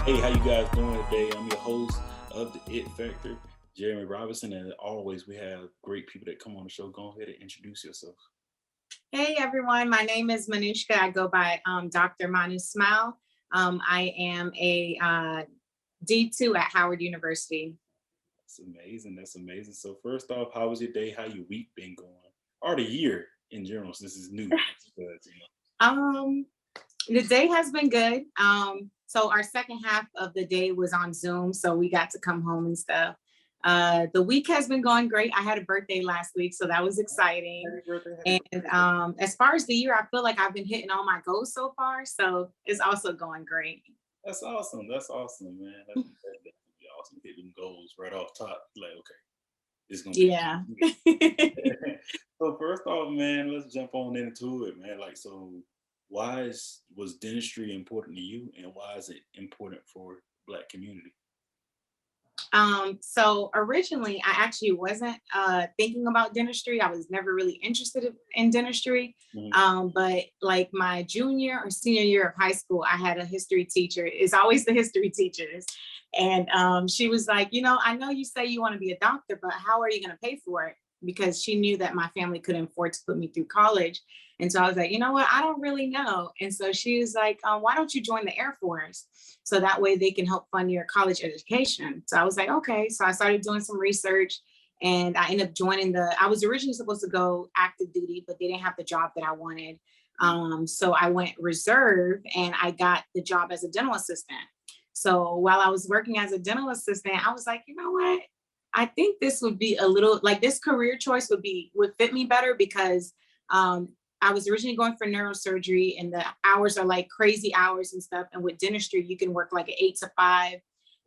Hey, how you guys doing today? I'm your host of the It Factor, Jeremy Robinson, and as always, we have great people that come on the show. Go ahead and introduce yourself. Hey everyone, my name is Manoucka. I go by Dr. Manu Smile. I am a D2 at Howard University. That's amazing. That's amazing. So first off, how was your day? How your week been going? Or the year in general, since this is new. But, Um, the day has been good. So our second half of the day was on Zoom, so we got to come home and stuff. The week has been going great. I had a birthday last week, so that was exciting. happy birthday, happy And birthday. as far as the year, I feel like I've been hitting all my goals so far, so it's also going great. That's awesome. That's awesome, man. That's definitely awesome. Hitting goals right off top. Like, okay, it's gonna be. Yeah. So first off, man, let's jump on into it, man. Like, so was dentistry important to you, and why is it important for Black community? So originally I actually wasn't thinking about dentistry. I was never really interested in dentistry. Mhm. But like my junior or senior year of high school, I had a history teacher. It's always the history teachers. And she was like, I know you say you want to be a doctor, but how are you going to pay for it? Because she knew that my family couldn't afford to put me through college. And so I was like, you know what? I don't really know. And so she was like, why don't you join the Air Force? So that way they can help fund your college education. So I was like, okay. So I started doing some research and I ended up I was originally supposed to go active duty, but they didn't have the job that I wanted. So I went reserve and I got the job as a dental assistant. So while I was working as a dental assistant, I was like, you know what? I think this would be a little like this career choice would fit me better because um, I was originally going for neurosurgery and the hours are like crazy hours and stuff. And with dentistry, you can work like an 8 to 5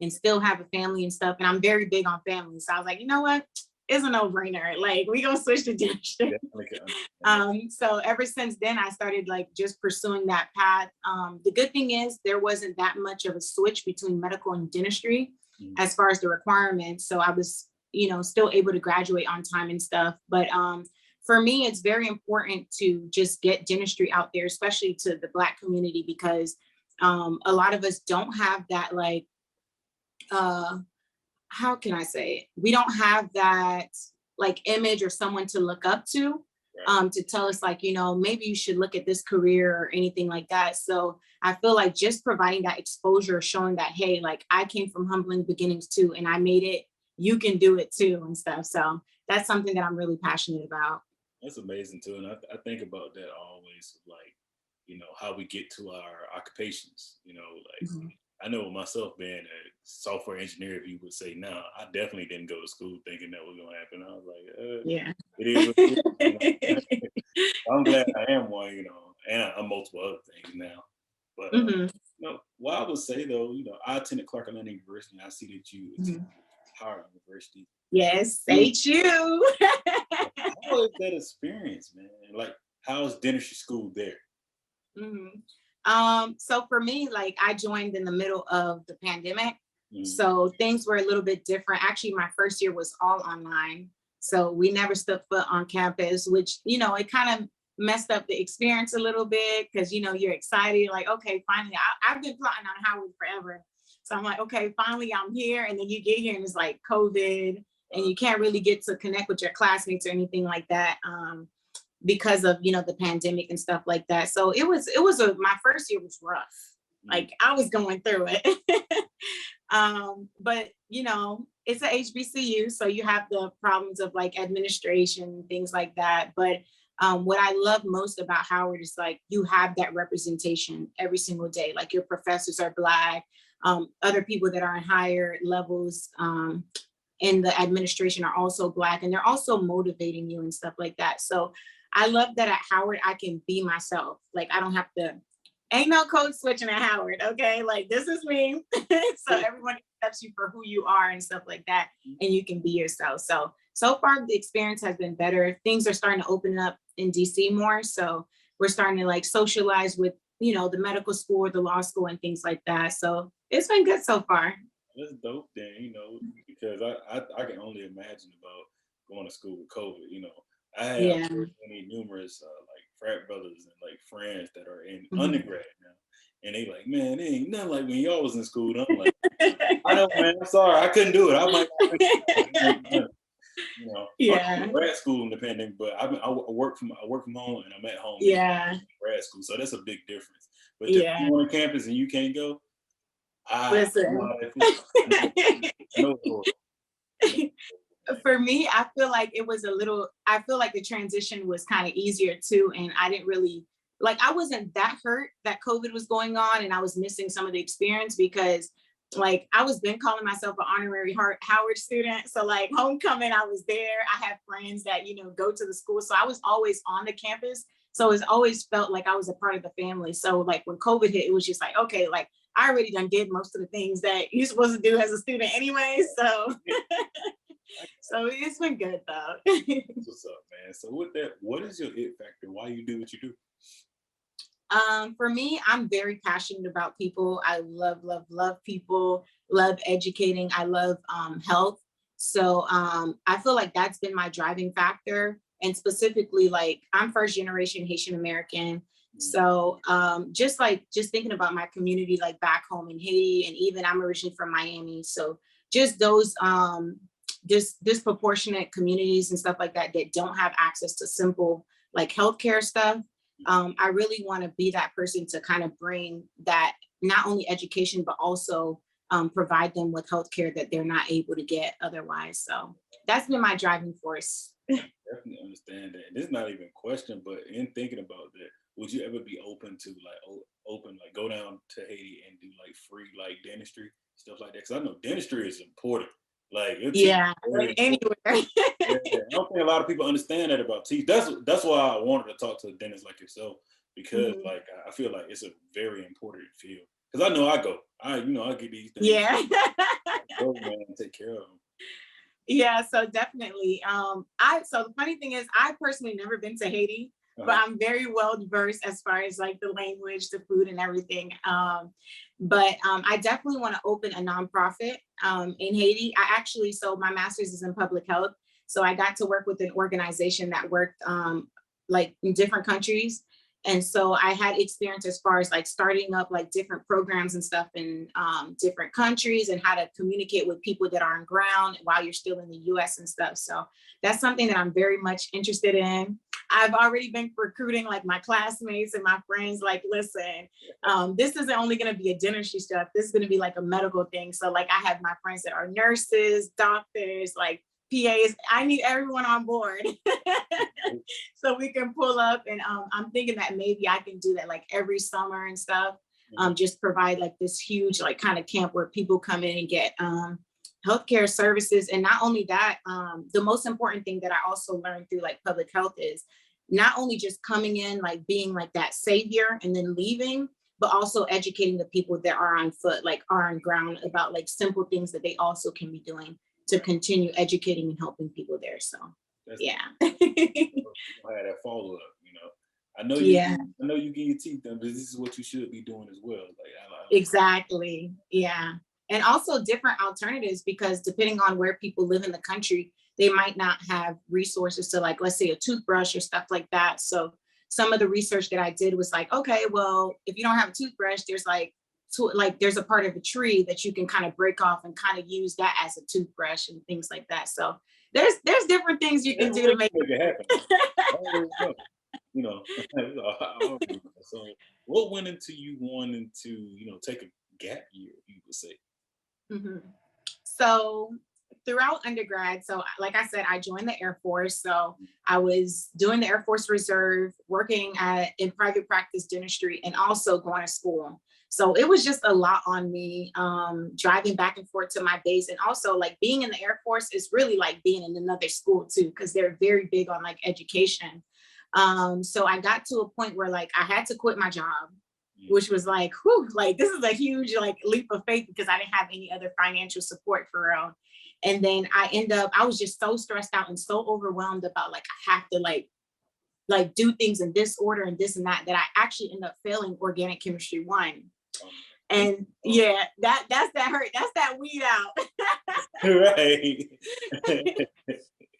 and still have a family and stuff. And I'm very big on family. So I was like, you know what? It's a no-brainer. Like we gonna switch to dentistry. Definitely can understand that. So ever since then, I started like just pursuing that path. The good thing is there wasn't that much of a switch between medical and dentistry Mhm. as far as the requirements. So I was, still able to graduate on time and stuff. But for me, it's very important to just get dentistry out there, especially to the Black community, because a lot of us don't have that like uh, how can I say it? We don't have that like image or someone to look up Right. to tell us like, maybe you should look at this career or anything like that. So I feel like just providing that exposure, showing that, hey, like I came from humbling beginnings too, and I made it, you can do it too and stuff. So that's something that I'm really passionate about. That's amazing too, and I think about that always, like how we get to our occupations. Like Mhm. I know myself being a software engineer, if you would say, no, I definitely didn't go to school thinking that was gonna happen. I was like, Yeah. it is what it is. I'm glad I am one, and I'm multiple other things now. But Mhm. what I would say though, I attended Clark Atlanta University, and I see that you attended Mhm. Howard University. Yes, Mm. HU. How is that experience, man? Like, how's dentistry school there? Mhm. So for me, like I joined in the middle of the pandemic. Mm. So things were a little bit different. Actually, my first year was all online. So we never stepped foot on campus, which, it kind of messed up the experience a little bit because, you're excited, like, okay, finally, I've been plotting on Howard forever. So I'm like, okay, finally I'm here. And then you get here and it's like COVID and Uh, you can't really get to connect with your classmates or anything like that. Because of the pandemic and stuff like that. So it was my first year was rough. mm, Like I was going through it. But it's a HBCU, so you have the problems of like administration, things like that. But what I love most about Howard is like you have that representation every single day. Like your professors are Black, other people that are in higher levels in the administration are also Black, and they're also motivating you and stuff like that. So I love that at Howard I can be myself. Like I don't have to, ain't no code switching at Howard. Okay, like this is me. So everyone accepts you for who you are and stuff like that, and you can be yourself. So far the experience has been better. Things are starting to open up in DC more, so we're starting to like socialize with the medical school, the law school, and things like that. So it's been good so far. that's dope then, because I can only imagine about going to school with COVID. I have Yeah. many numerous like frat brothers and like friends that are in Mhm. undergrad now, and they like, man, it ain't nothing like when y'all was in school. And I'm like, I know, man. I'm sorry, I couldn't do it. I might not finish, you know, I'm Yeah. in grad school in the pandemic, but I work from home and I'm at home in Yeah. grad school, so that's a big difference. But to be Yeah. on campus and you can't go, I know Listen. how that feels. I know it's horrible. I know it's horrible. For me, I feel like it was a little, I feel like the transition was kind of easier too. And I didn't really, like, I wasn't that hurt that COVID was going on and I was missing some of the experience because like I was been calling myself an honorary Howard student. So like homecoming, I was there. I had friends that, you know, go to the school. So I was always on the campus. So it's always felt like I was a part of the family. So like when COVID hit, it was just like, okay, like I already done did most of the things that you're supposed to do as a student anyway. So so it's been good though. What's up, man? So with that, what is your it factor? Why you do what you do? For me, I'm very passionate about people. I love, love, love people, love educating. I love health. So I feel like that's been my driving factor. And specifically, like I'm first generation Haitian American. Mm. So just thinking about my community, like back home in Haiti, and even I'm originally from Miami. So just those just disproportionate communities and stuff like that that don't have access to simple like healthcare stuff. I really want to be that person to kind of bring that not only education, but also provide them with healthcare that they're not able to get otherwise. So that's been my driving force. Definitely understand that. And it's not even a question, but in thinking about that, would you ever be open to like open like go down to Haiti and do like free like dentistry stuff like that? Because I know dentistry is important. Like your teeth Yeah, are very important. anywhere. Yeah, I don't think a lot of people understand that about teeth. That's why I wanted to talk to a dentist like yourself because Mhm. like I feel like it's a very important field. Because I know I go, I get these things. Yeah. Go man, and take care of them. Yeah, so definitely. So the funny thing is I personally never been to Haiti, but Uh-huh. I'm very well versed as far as like the language, the food and everything. But I definitely want to open a nonprofit in Haiti. So my master's is in public health. So I got to work with an organization that worked like in different countries. And so I had experience as far as like starting up like different programs and stuff in different countries and how to communicate with people that are on ground while you're still in the US and stuff. So that's something that I'm very much interested in. I've already been recruiting like my classmates and my friends, like, listen, this isn't only going to be a dentistry stuff. This is going to be like a medical thing. So like I have my friends that are nurses, doctors, like PAs. I need everyone on board. So we can pull up and I'm thinking that maybe I can do that like every summer and stuff. Just provide like this huge like kind of camp where people come in and get healthcare services. And not only that, the most important thing that I also learned through like public health is not only just coming in, like being like that savior and then leaving, but also educating the people that are on foot, like are on ground about like simple things that they also can be doing to continue educating and helping people there. So, That's yeah. you gonna have that follow up. I know Yeah, I know you get your teeth done, but this is what you should be doing as well. Like exactly. Yeah. And also different alternatives because depending on where people live in the country, they might not have resources to like, let's say a toothbrush or stuff like that. So some of the research that I did was like, okay, well, if you don't have a toothbrush, there's like, there's a part of a tree that you can kind of break off and kind of use that as a toothbrush and things like that. So there's different things you can do to make it happen. I always know. You know, I always know. So what went into you wanting to, take a gap year, you would say? Mhm. So throughout undergrad, so like I said, I joined the Air Force. So I was doing the Air Force Reserve, working in private practice dentistry, and also going to school. So it was just a lot on me, driving back and forth to my base. And also like being in the Air Force is really like being in another school too, because they're very big on like education. So I got to a point where like I had to quit my job, which was like, whew, like this is a huge like leap of faith because I didn't have any other financial support for real. And then I was just so stressed out and so overwhelmed about like I have to like do things in this order and this and that I actually ended up failing organic chemistry 1. And yeah, that's that hurt. That's that weed out. Right.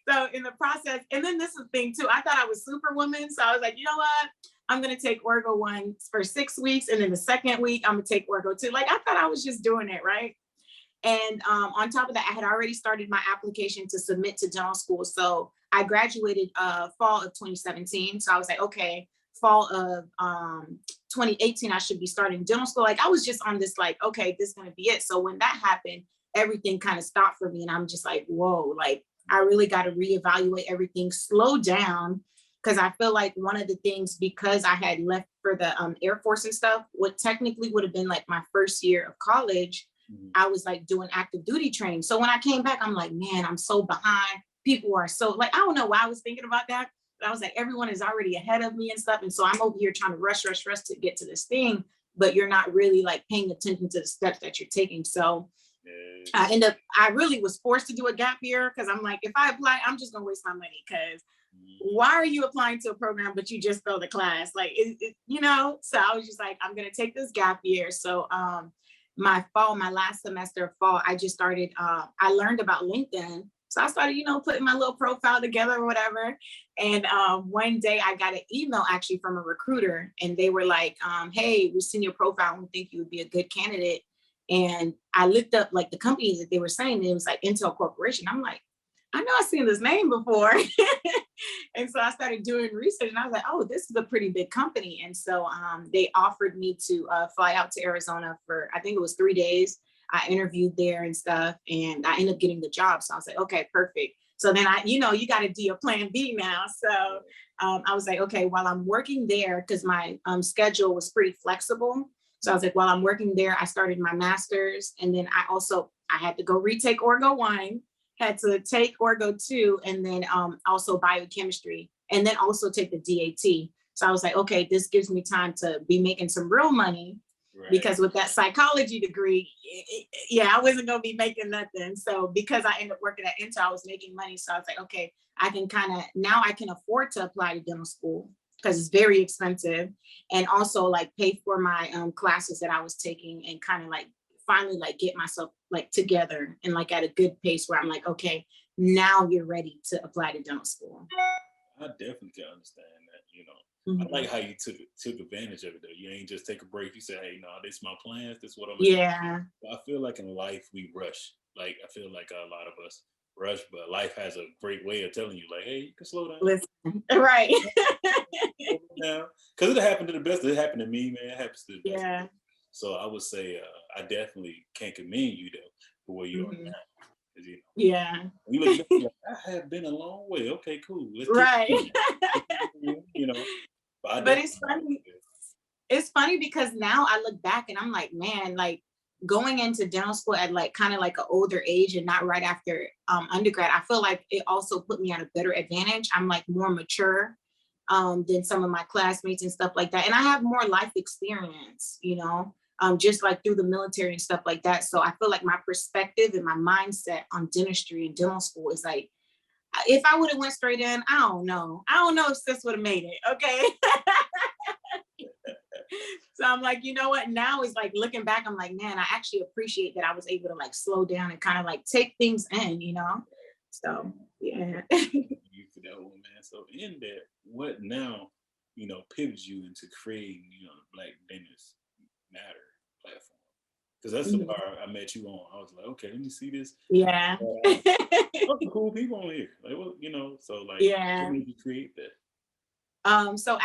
So in the process, and then this is the thing too, I thought I was superwoman. So I was like, you know what? I'm going to take Orgo 1 for 6 weeks. And then the second week, I'm going to take Orgo 2. Like, I thought I was just doing it, right? And on top of that, I had already started my application to submit to dental school. So I graduated fall of 2017. So I was like, okay, fall of 2018, I should be starting dental school. Like, I was just on this, like, okay, this is going to be it. So when that happened, everything kind of stopped for me. And I'm just like, whoa, like, I really got to reevaluate everything, slow down. Because I feel like one of the things, because I had left for the Air Force and stuff, what technically would have been like my first year of college, I was like doing active duty training. So when I came back, I'm like, man, I'm so behind. People are so like, I don't know why I was thinking about that. But I was like, everyone is already ahead of me and stuff. And so I'm over here trying to rush to get to this thing, but you're not really like paying attention to the steps that you're taking. So I really was forced to do a gap year because I'm like, if I apply, I'm just gonna waste my money, because why are you applying to a program but you just failed the class? Like, so I was just like, I'm gonna take this gap year. So my last semester of fall, I just started, I learned about LinkedIn. So I started, putting my little profile together or whatever. And one day I got an email actually from a recruiter, and they were like, hey, we've seen your profile and we think you would be a good candidate. And I looked up like the companies that they were saying, and it was like Intel Corporation. I'm like, I know I've seen this name before. And so I started doing research, and I was like, oh, this is a pretty big company. And so they offered me to fly out to Arizona for, I think it was 3 days. I interviewed there and stuff, and I ended up getting the job. So I was like, okay, perfect. So then you got to do a plan B now. So I was like, okay, while I'm working there, because my schedule was pretty flexible. So I was like, while I'm working there, I started my master's. And then I had to go retake Orgo 1, had to take Orgo 2, and then also biochemistry, and then also take the DAT. So I was like, okay, this gives me time to be making some real money. Right. Because with that psychology degree, I wasn't going to be making nothing. So because I ended up working at Intel, I was making money. So I was like, okay, I can afford to apply to dental school because it's very expensive, and also like pay for my classes that I was taking, and kind of like finally like get myself like together and like at a good pace where I'm like, okay, now you're ready to apply to dental school. I definitely can understand that, I like how you took advantage of it though. You ain't just take a break. You say, hey, no, this is my plans. This is what I'm gonna do. I feel like in life we rush. Like, I feel like a lot of us rush, but life has a great way of telling you, like, hey, you can slow down. Listen, right. Because it happened to the best. It happened to me, man. It happens to the best. Yeah. So I would say I definitely can't commend you though for where you are now. Yeah. You look back, like, I have been a long way. Okay, cool. Let's right. But it's funny. It's funny because now I look back and I'm like, man, like going into dental school at like kind of like an older age and not right after undergrad, I feel like it also put me at a better advantage. I'm like more mature than some of my classmates and stuff like that. And I have more life experience, just like through the military and stuff like that. So I feel like my perspective and my mindset on dentistry and dental school is like, if I would have went straight in, I don't know if sis would have made it. Okay. So I'm like, you know what? Now is like looking back, I'm like, man, I actually appreciate that I was able to like slow down and kind of like take things in, So yeah. You for that one, man. So in that, what now, pivots you into creating, the Black Dentist Matter platform? Because that's the part I met you on. I was like, okay, let me see this. Yeah. Cool people on here. Like, well, so like, yeah. How did you create that? So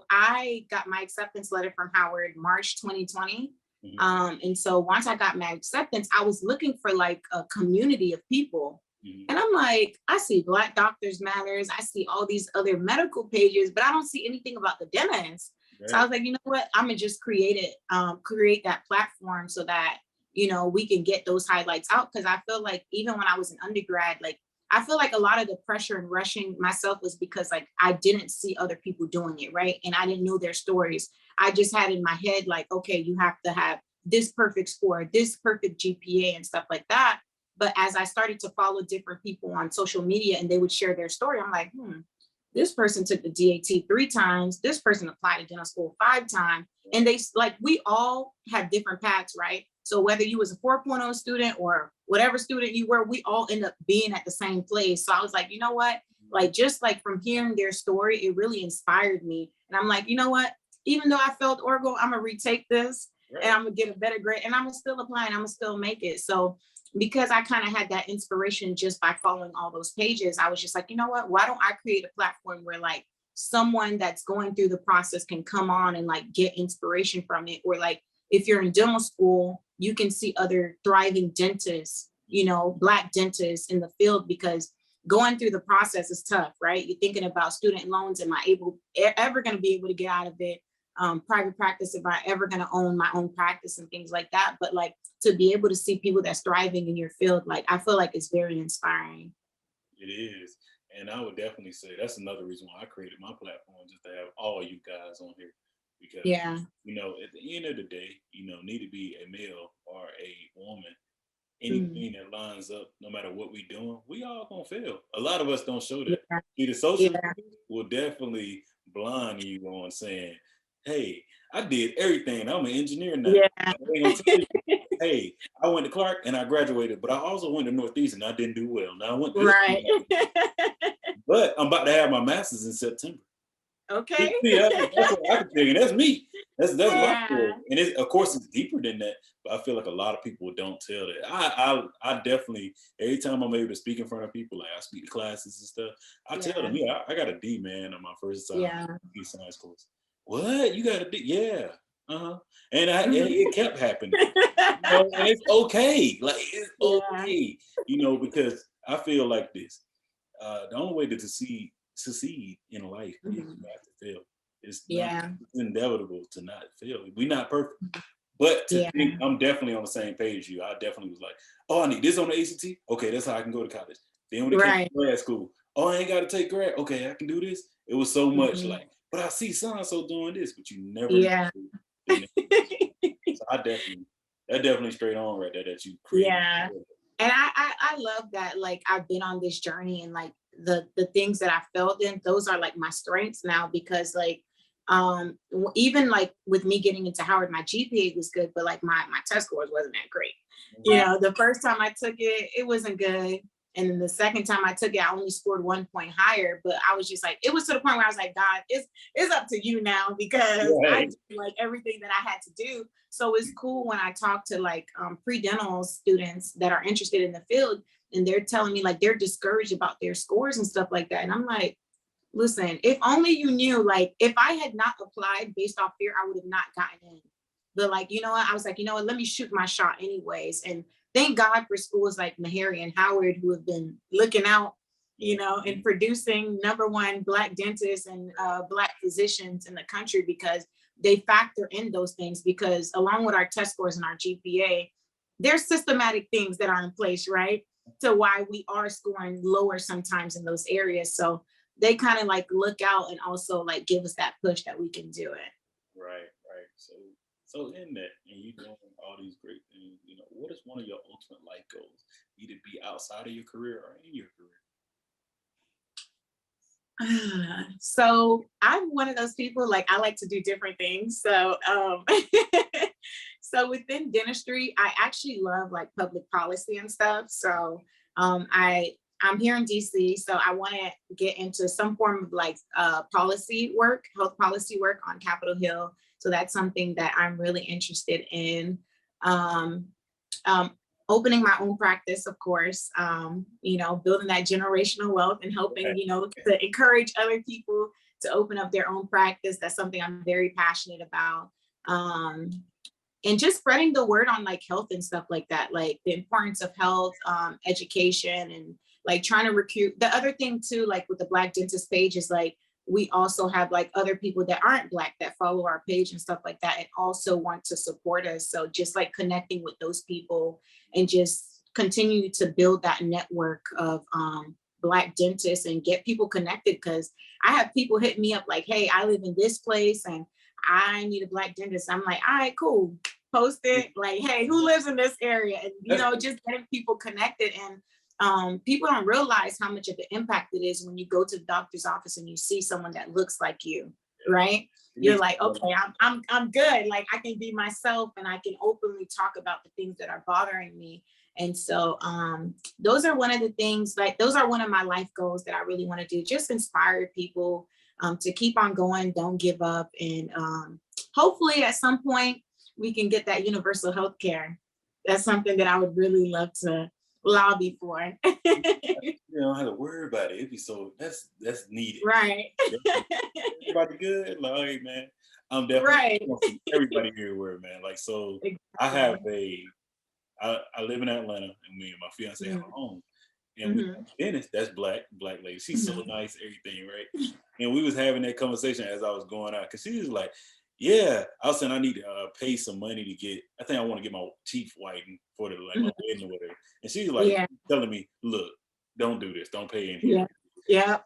I got my acceptance letter from Howard March 2020. And so once I got my acceptance, I was looking for like a community of people. And I'm like, I see Black Doctors Matters. I see all these other medical pages, but I don't see anything about the dentist. Right. So I was like, you know what? I'm gonna just create that platform so that, we can get those highlights out. Cause I feel like even when I was an undergrad, like, I feel like a lot of the pressure and rushing myself was because like I didn't see other people doing it, right? And I didn't know their stories. I just had in my head like, okay, you have to have this perfect score, this perfect GPA and stuff like that. But as I started to follow different people on social media and they would share their story, I'm like, this person took the DAT 3 times. This person applied to dental school 5 times. And they like, we all have different paths, right? So whether you was a 4.0 student or whatever student you were, we all end up being at the same place. So I was like, you know what? Like, just like from hearing their story, it really inspired me And I'm like, you know what? Even though I failed Oracle, I'm gonna retake this and I'm gonna get a better grade and I'm gonna still apply and I'm gonna still make it. So because I kind of had that inspiration just by following all those pages, I was just like, you know what? Why don't I create a platform where like someone that's going through the process can come on and like get inspiration from it? Or like if you're in dental school, you can see other thriving dentists, you know, Black dentists in the field, because going through the process is tough, right? You're thinking about student loans. Am I ever going to be able to get out of it? Private practice, if I ever going to own my own practice and things like that. But like to be able to see people that's thriving in your field, like I feel like it's very inspiring. It is. And I would definitely say that's another reason why I created my platform, just to have all you guys on here. Because, Yeah. you know, at the end of the day, you know, need to be a male or a woman, Mm. anything that lines up, no matter what we doing, we all gonna fail. A lot of us don't show that. Yeah. See, the social Yeah. media will definitely blind you on saying, hey, I did everything. I'm an engineer now. Yeah. They gonna tell you, hey, I went to Clark and I graduated, but I also went to Northeastern and I didn't do well. Now I went to this Right. but I'm about to have my master's in September. Okay. See, that's what I can tell you. That's me. That's my story. Yeah. And it's, of course, it's deeper than that. But I feel like a lot of people don't tell that. I definitely, every time I'm able to speak in front of people, like I speak to classes and stuff, I tell them, yeah, I got a D, man, on my first Yeah. science course. What? You got a D? Yeah. Uh-huh. And Mhm. it kept happening. You know, and it's okay. Like it's Yeah. okay. You know, because I feel like this. The only way to succeed in life is you Mhm. have to fail. It's not Yeah. it's inevitable to not fail. We're not perfect. But to Yeah. think I'm definitely on the same page as you. I definitely was like, oh, I need this on the ACT. Okay, that's how I can go to college. Then when it came Right. to grad school, oh, I ain't got to take grad. Okay, I can do this. It was so much Mhm. like, but I see so and so doing this, but you never Yeah. knew the next step. So that definitely straight on right there that you created. Yeah. And I love that, like I've been on this journey and like the things that I felt in, those are like my strengths now, because like even like with me getting into Howard, my GPA was good, but like my test scores wasn't that great. You know, the first time I took it, it wasn't good. And then the second time I took it, I only scored 1 point higher. But I was just like, it was to the point where I was like, God, it's up to you now, because I Right. did like everything that I had to do. So it's cool when I talk to like pre-dental students that are interested in the field, and they're telling me like they're discouraged about their scores and stuff like that. And I'm like, listen, if only you knew, like if I had not applied based off fear, I would have not gotten in. But like, you know what? I was like, you know what? Let me shoot my shot anyways. And thank God for schools like Meharry and Howard, who have been looking out, you know, and producing #1 Black dentists and Black physicians in the country, because they factor in those things. Because along with our test scores and our GPA, there's systematic things that are in place, right? To why we are scoring lower sometimes in those areas. So they kind of like look out and also like give us that push that we can do it. Right, right. So in that, and you doing all these great things, you know, what is one of your ultimate life goals? Either be outside of your career or in your career. So I'm one of those people, like I like to do different things. So so within dentistry, I actually love like public policy and stuff. So I'm here in DC, so I want to get into some form of like policy work, health policy work on Capitol Hill. So that's something that I'm really interested in. Um, um, Opening my own practice, of course, you know, building that generational wealth and helping, Right. you know, to encourage other people to open up their own practice. That's something I'm very passionate about. Um, and just spreading the word on like health and stuff like that, like the importance of health, education, and like trying to recruit. The other thing too, like with the Black dentist page, is like we also have like other people that aren't Black that follow our page and stuff like that, and also want to support us. So just like connecting with those people and just continue to build that network of Black dentists and get people connected. Because I have people hit me up like, hey, I live in this place and I need a Black dentist. I'm like, all right, cool. Post it. Like, hey, who lives in this area? And, you know, just getting people connected. And people don't realize how much of an impact it is when you go to the doctor's office and you see someone that looks like you, right? You're like, okay, I'm good. Like I can be myself and I can openly talk about the things that are bothering me. And so those are one of the things, like those are one of my life goals that I really want to do, just inspire people, to keep on going, don't give up. And hopefully at some point we can get that universal health care. That's something that I would really love to lobby for. You don't have to worry about it. It'd be so that's needed. Right. Everybody good? Like, hey man, I'm definitely Right. want to see everybody everywhere, man. Like, so I have I live in Atlanta, and me and my fiance have a home. And we Dennis, that's black lady. She's so nice, everything, right? And we was having that conversation as I was going out, because she was like, yeah, I was saying I need to pay some money to get, I think I want to get my teeth whitened for the like my wedding or whatever. And she was like telling me, look, don't do this, don't pay anything. Yeah.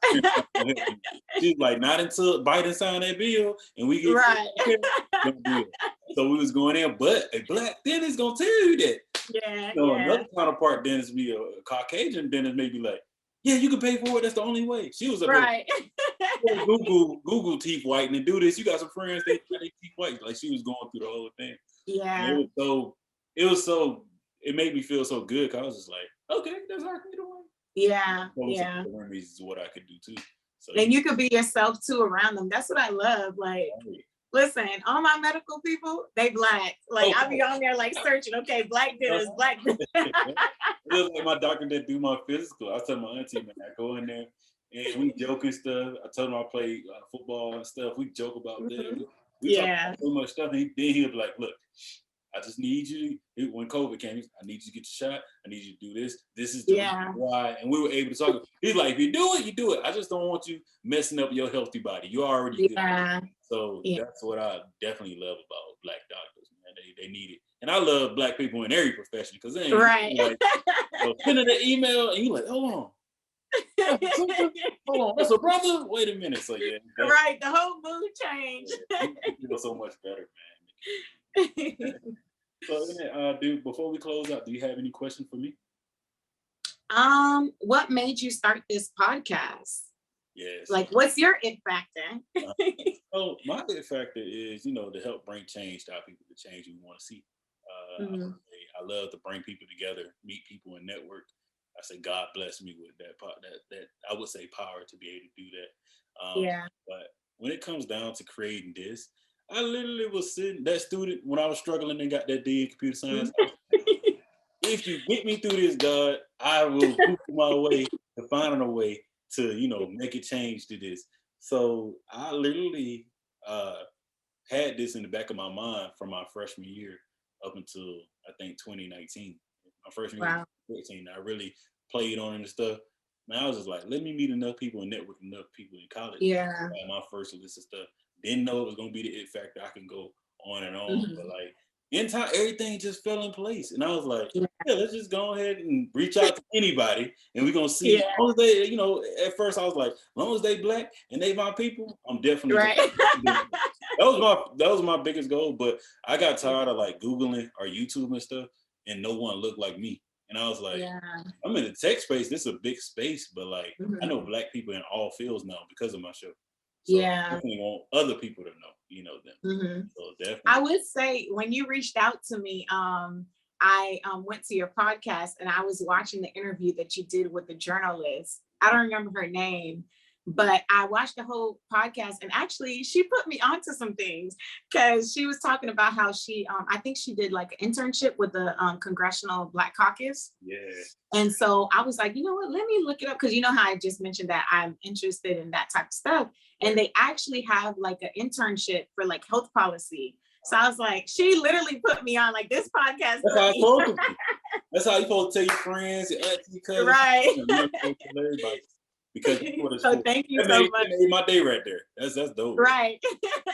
She's like, not until Biden sign that bill and we get don't do it. So we was going in, but a black dentist gonna tell you that. Another counterpart dentist, be a Caucasian dentist, may be like, yeah, you can pay for it. That's the only way. She was like, Google teeth whitening and do this. You got some friends that got their teeth white. Like, she was going through the whole thing. Yeah. And it made me feel so good, because I was just like, okay, that's how I can get away. Yeah. The remedies is what I could do too. So, and you could be yourself too around them. That's what I love. Like, listen, all my medical people, they black. Like, I'll be on there like searching, okay, black dentist, black dentist. It was like my doctor that do my physical. I was telling my auntie, man, I go in there and we joke and stuff. I told him I play football and stuff. We joke about that. We talk about so much stuff. And then he'll be like, look, I just need you to, when COVID came, I need you to get your shot. I need you to do this. This is the why. And we were able to talk. He's like, if you do it, you do it. I just don't want you messing up your healthy body. You're already good. So that's what I definitely love about black doctors, man. They need it. And I love black people in every profession, because they ain't like, so sending an email and you're like, hold on. Hold on, that's a brother? Wait a minute. So the whole mood changed. You feel so much better, man. So, dude, before we close out, do you have any questions for me? What made you start this podcast? Yes. Like, what's your it factor? So my it factor is, to help bring change to our people, the change we want to see. I love to bring people together, meet people, and network. I say God bless me with that I would say power to be able to do that. But when it comes down to creating this, I literally was sitting, that student, when I was struggling and got that D in computer science, if you get me through this, God, I will go my way to finding a way to, make a change to this. So I literally had this in the back of my mind from my freshman year up until, I think, 2019. My freshman year, 2014, I really played on it and stuff. Man, I was just like, let me meet enough people and network enough people in college. My first list of stuff. Didn't know it was going to be the it factor. I can go on and on. But like, in time, everything just fell in place. And I was like, let's just go ahead and reach out to anybody. And we're going to see. As long as they, at first I was like, as long as they black and they my people, I'm definitely That was my biggest goal. But I got tired of like Googling or YouTube and stuff, and no one looked like me. And I was like, I'm in the tech space. This is a big space, but like, I know black people in all fields now because of my show. So I definitely want other people to know, them. So definitely. I would say when you reached out to me, I went to your podcast and I was watching the interview that you did with the journalist. I don't remember her name, but I watched the whole podcast, and actually she put me onto some things, because she was talking about how she, I think she did like an internship with the Congressional Black Caucus. And so I was like, you know what, let me look it up, because you know how I just mentioned that I'm interested in that type of stuff. And they actually have like an internship for like health policy. So I was like, she literally put me on like this podcast. That's how I told you. That's how you supposed to tell your friends, your auntie, cousins, everybody. Because so thank you so much. That made my day right there. That's dope. Right.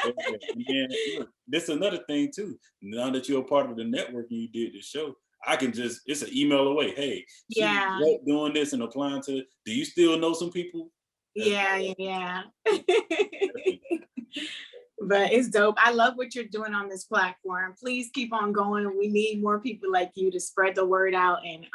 And look, this is another thing too. Now that you're a part of the network and you did the show, I can just, it's an email away. Hey, doing this and applying to, do you still know some people? Yeah. But it's dope. I love what you're doing on this platform. Please keep on going. We need more people like you to spread the word out, and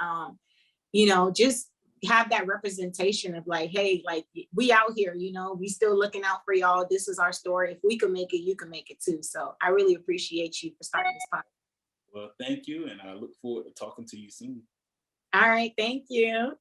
just have that representation of like, hey, like, we out here, we still looking out for y'all. This is our story. If we can make it, you can make it too. So I really appreciate you for starting this podcast. Well, thank you. And I look forward to talking to you soon. All right. Thank you.